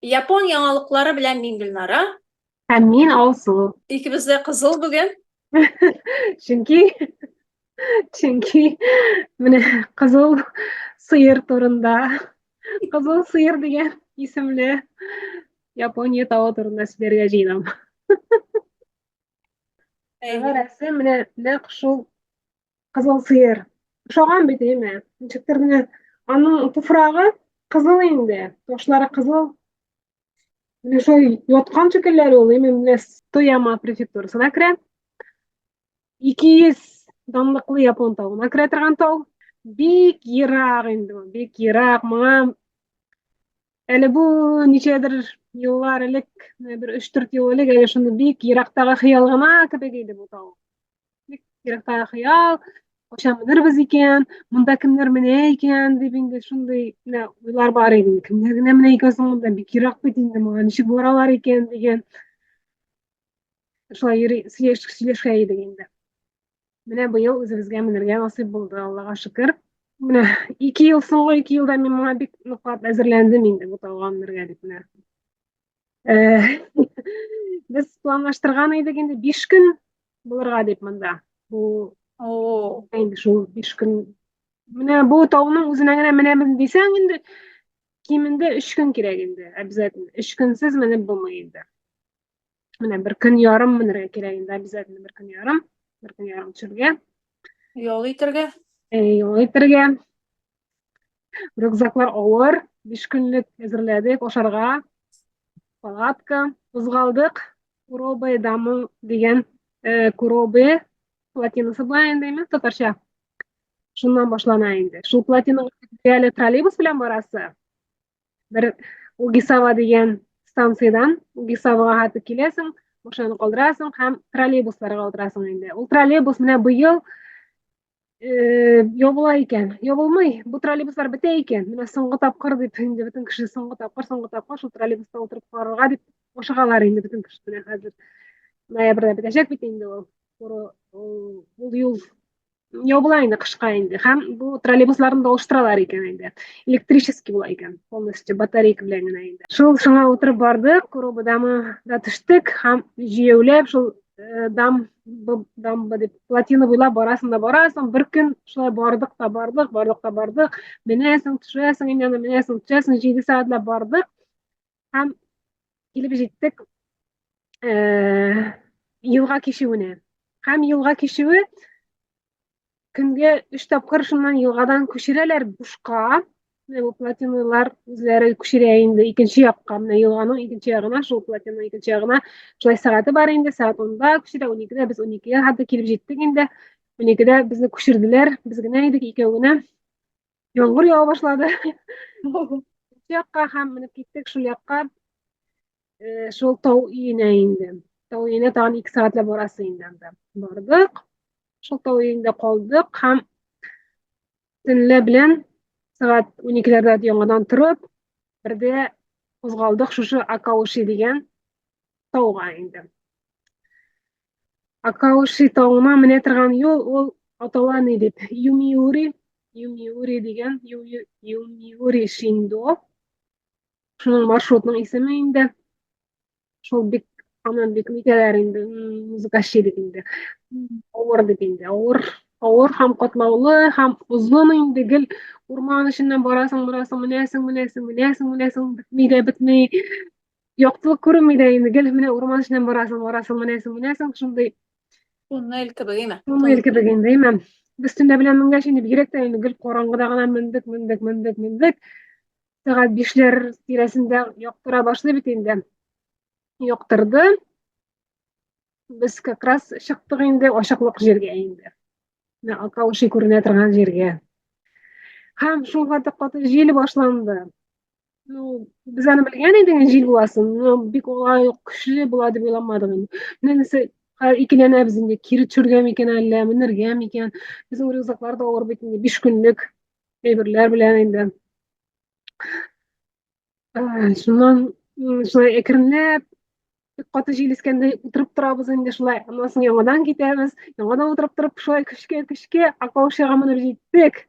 Yapon яңалыклары белән мин Гөлнара. Һәм мин Алсу. Икебез дә кызыл бүген. Чөнки чөнки менә кызыл сыер турында, кызыл сыер дигән исемле Япония тавы турында сөйләргә җыенам. Аңа Әйе. рәсем менә нәкъ шул кызыл сыер. Ошаган бит әйме? Ничектер менә аның туфрагы кызыл инде, ташлары кызыл. Менә шул яткан шикелләре ул әйме менә Тояма префектурасына керә. 200 данлыклы япон тавына керә торган тау. Бик ерак инде ул, бик ерак. Моңа әле бу ничәдер еллар элек, бер 3-4 ел элек әнә шундый бик ерактагы хыял гына кебек иде бу тау. Бик ерактагы хыял, кайчан менербез икән, монда кемнәр менә икән дип инде шундый менә уйлар бар иде. Кемнәр генә менә икән соң монда, бик ерак бит инде моңа, ничек баралар икән дигән. Шулай сөйләшкән идек инде. Менә быел үзебезгә менергә насыйп булды, Аллага шөкер. Менә 2 ел соңгы 2 елда мин моңа бик ныклап әзерләндем инде бу тауга менергә дип менә. Без планлаштырган идек инде 5 көн булырга дип монда. Бу О, инде шул 5 көн. Менә бу тауның үзенә генә менәмен дисәң инде кимендә 3 көн кирәк инде. Обязательно 3 көнсез менеп булмый инде. Менә 1 көн ярым менергә кирәк инде, обязательно 1 көн ярым, 1 көн ярым төшәргә. ял итәргә. Ял итәргә. Рюкзаклар авыр, 5 көнлек әзерләдек ашарга. Палатка, кузгалдык. Куробы дамы дигән куробы платинасы була инде инде татарча. Шуннан башлана инде. Шул платинага әле троллейбус белән барасы. Бер Угисава дигән станциядән Угисавага хәтта киләсең, машинаны калдырасың һәм троллейбусларга утырасың инде. Ул троллейбус менә быел ябыла икән. Ябылмый. Бу троллейбуслар бетә икән. Менә соңгы тапкыр дип инде бөтен кеше соңгы тапкыр шул троллейбуста утырып карарга дип ашыгалар инде бөтен кеше менә хәзер. Ноябрьдә бетәчәк бит инде ул. Ул юл ябыла инде кышка инде. Һәм бу троллейбусларны да алыштыралар икән инде. Электрический була икән. Полностью батарейка белән генә инде. Шул шуңа утырып бардык, Коробадамы да төштек һәм җыяүләп шул дамба дип плотина буйлап барасың да барасың. Бер көн шулай бардык та бардык, бардык та бардык. Менәсең, төшәсең, инде менәсең, төшәсең, 7 сәгатьләп бардык һәм килеп җиттек елга кишүенә. Һәм елга кишүе көнгә 3 тапкыр шуннан елгадан күчерәләр бушка. Менә бу плотиналар үзләре күчерә инде икенче якка, менә елганың икенче ягына, шул плотинаның икенче ягына. Шулай сәгате бар инде, сәгать 10-да күчерә, 12-дә без 12-гә хәтта килеп җиттек инде. 12-дә безне күчерделәр, без генә идек, икәү генә. Яңгыр ява башлады. Икенче якка һәм менеп киттек шул якка. Шул тау өенә инде. Тау өенә тагын 2 сәгатьләп барасы инде. Бардык. Шул тау өендә калдык һәм төнлә белән сәгать 12-ләрдә яңадан торып, бердә кузгалдык шушы Акауши дигән тауга инде. Акауши тауына менә торган юл ул атала ни дип Юмиури дигән Юмиури Шиндо. Шуның маршрутның исеме инде. Шул бик аны бик нитәләр инде, музыкачы дип инде. Авыр дип инде. Авыр һәм катлаулы һәм озын инде гел урман эченнән барасың, менәсең, бетми. Яктылык күренми дә инде гел менә урман эченнән менәсең, шундый Туннель кебегеме? туннель кебек инде, әйме. Без төнлә белән менгәч инде бигрәк тә инде гел караңгыда гына мендек. Сәгать 5-ләр тирәсендә яктыра башлый бит инде. Яктырды. Без как раз чыктык инде ачыклык җиргә инде. Менә Акауши күренә торган җиргә. Һәм шул каты җил башланды. Ну, без аны белгән идек, җил буласын. Ну, бик алай ук көчле була дип уйламадык инде. Менә икеләнәбез инде, кире төшәргә микән әллә, менергә микән. Безнең рюкзаклар да авыр бит инде, 5 көнлек әйберләр белән инде. Шуннан шулай әкренләп каты җил искәндә утырып торабыз инде шулай. Аннан соң яңадан китәбез. Яңадан утырып шулай көчкә Акаушига менеп җиттек.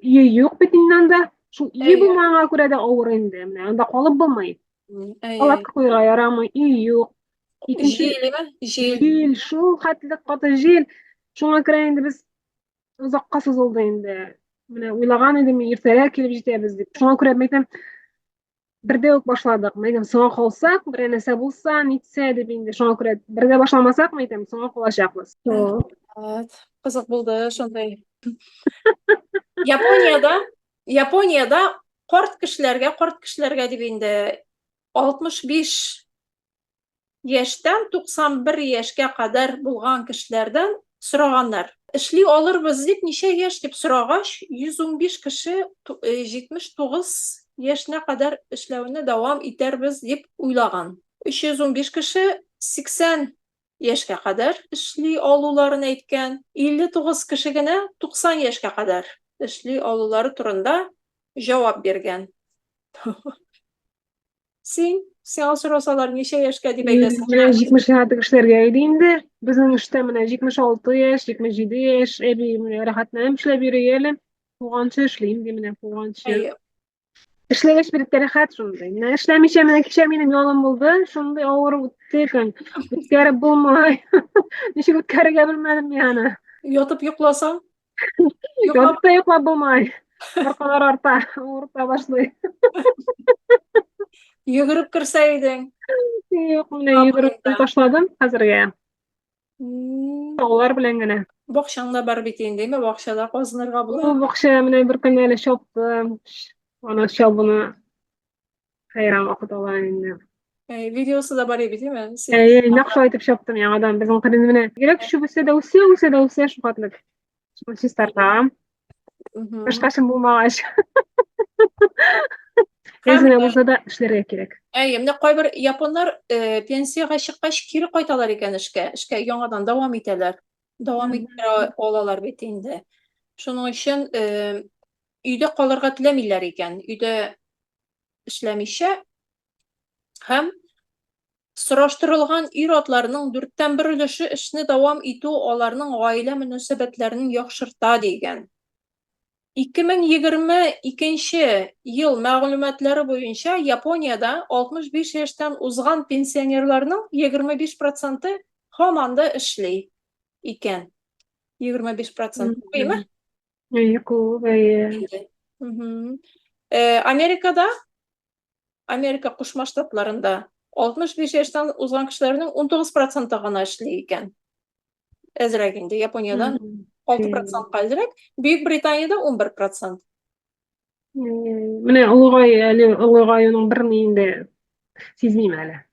iyi yok bit inanda. Şu iyi Әйе. bulmağına göre de ağır indi. Anda kalıp bulmayı. Әйе. Palatka koyga yaramay, iyi yok. İkinci Җилме? Җил. jil, şu hatlık katı jil. Şuna kira indi biz uzakka sızıldı indi. Mine uylagan edim erteräk kelip jetebiz dip. Şuna göre meýtem birde ok başladyk. Meýtem soňa kalsak, bir näse bulsa, nitse dip indi. Şuna göre birde başlamasak meýtem soňa kalajakbys. Evet. Kızık buldu şonday. Япониядә карт кешеләргә дип инде 65 яшьтән 91 яшькә кадәр булган кешеләрдән сораганнар. Эшли алырбыз дип ничә яшь дип сорагач, 115 кеше 79 яшенә кадәр эшләүне дәвам итәрбез дип уйлаган. 315 кеше 80 яшькә кадәр эшли алуларын әйткән. 59 кеше генә 90 яшькә кадәр эшли алулары турында җавап биргән. Сиңа сорасалар ничә яшькә дип әйтәсең? Mine 76 kişilerge indi. Bizim işte mine 76 yaş, 77 yaş, ebi mine rahatlanıp işle biri Puğançı işleyim diye mine puğançı. Әйе. İşlegeç bir rahat şunday. Mine işlemişe mine kişi benim yolum buldu. Şunday ağır uttekan. Ütkere bulmay. Nişi ütkere gelmedim yani. Ятып йокласаң? Yodup da yoklap bulmay. Arkalar orta başlıyor. Йөгереп керсә идең. Yok mine yürüp taşladım hazırga. Hmm, Oğlar bilen gene. Бакчаң да бар бит инде, бакчада казынырга була. Bu bakşa mine bir gün öyle şoptum. Ona şobunu hayran okudu olan indi. Видеосы да бар иде, дими? Nakş aytıp şoptum ya adam bizim kırın mine. Gerek şu bu se şu katlık. Şu sistartam. Başkaşın bulmağaş. Ezine bulsa da işlere gerek. Менә кайбер японнар пенсияга чыккач кире кайталар икән эшкә. Эшкә яңадан дәвам итәләр. Дәвам иттерә алалар бит инде. Шуның өчен өйдә калырга теләмиләр икән. Өйдә эшләмичә һәм сораштырылган ир-атларның 4тән 1 өлеше эшне дәвам итү аларның гаилә мөнәсәбәтләрен яхшырта дигән. 2022 ел мәгълүматлары буенча Япониядә 65 яшьтән узган пенсионерларның 25% һаман да эшли икән. 25%. Күпме? Yoku ve Америкада, Америка Кушма Штатларында 65 яшьтән узган кешеләрнең 19% гына эшли икән. Әзрәк инде Япониядән 6% азрак, Büyük Britanya'da 11%. Mine Ulugay onun birini indi sizmeyim hele.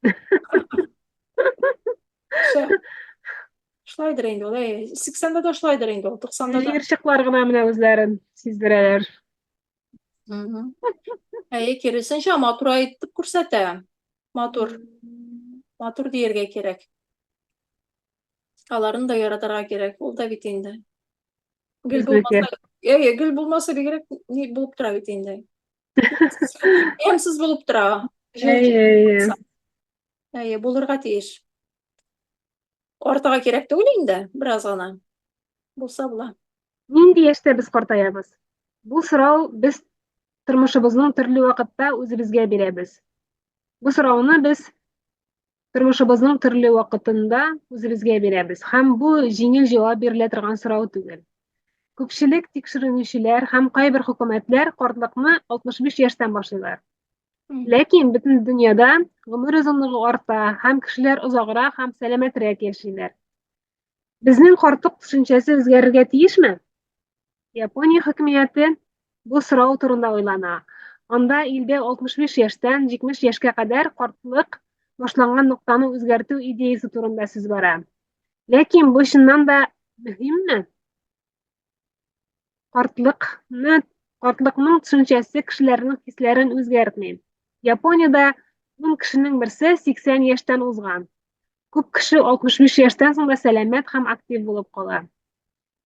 Şulaydır inде ol, 80'de de şulaydır inде ol, 90'da da. Yirşiklar gına mine özlerin sizdireler. Керісінше матур айтып күрсәтә. Матур диергә кирәк. Аларын да яратырга кирәк, ул да бит инде. Гөл булмаса бигрәк ни булып тора бит инде. Ямсыз булып тора. Булырга тиеш. Артыга кирәк түгел инде, бераз гына. Булса була. Нинди яшьтә без картаябыз? Бу сорау без тормышыбызның төрле вакытта үзебезгә бирәбез. Бу сорауны без тормышыбызның төрле вакытында үзебезгә бирәбез. Һәм бу җиңел җавап бирелә торган сорау түгел. Күпчелек тикшеренүчеләр һәм кайбер хөкүмәтләр картлыкны 65 яшьтән башлыйлар. Ләкин бөтен дөньяда гомер озынлыгы арта һәм кешеләр озаграк һәм сәламәтрәк яшиләр. Безнең картлык төшенчәсе үзгәрергә тиешме? Япония хөкүмәте бу сорау турында уйлана. Анда илдә 65 яшьтән 70 яшькә кадәр картлык башланган ноктаны үзгәртү идеясе турында сүз бара. Ләкин бу чыннан да мөһимме? Картлыкның төшенчәсе кешеләрнең хисләрен үзгәртми. Япониядә 10 кешенең берсе 80 яшьтән узган. Күп кеше 65 яшьтән соң да сәламәт һәм актив булып кала.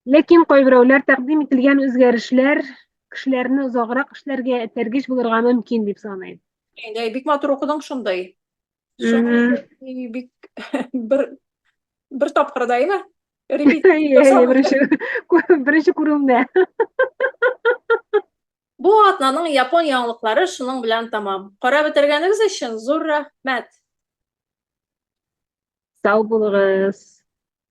Ләкин кайберәүләр тәкъдим ителгән үзгәрешләр кешеләрне озаграк эшләргә тәргиш булырга мөмкин дип саный. Инде бик матур укыдың шундай. Бик бер тапкыр да, әйме? Репетиция. birinchi ko'ruvimda. Bu atnaның Япон яңалыклары шуның белән тамам. Карап бетергәнегез өчен зур рәхмәт. Sağ buluruz.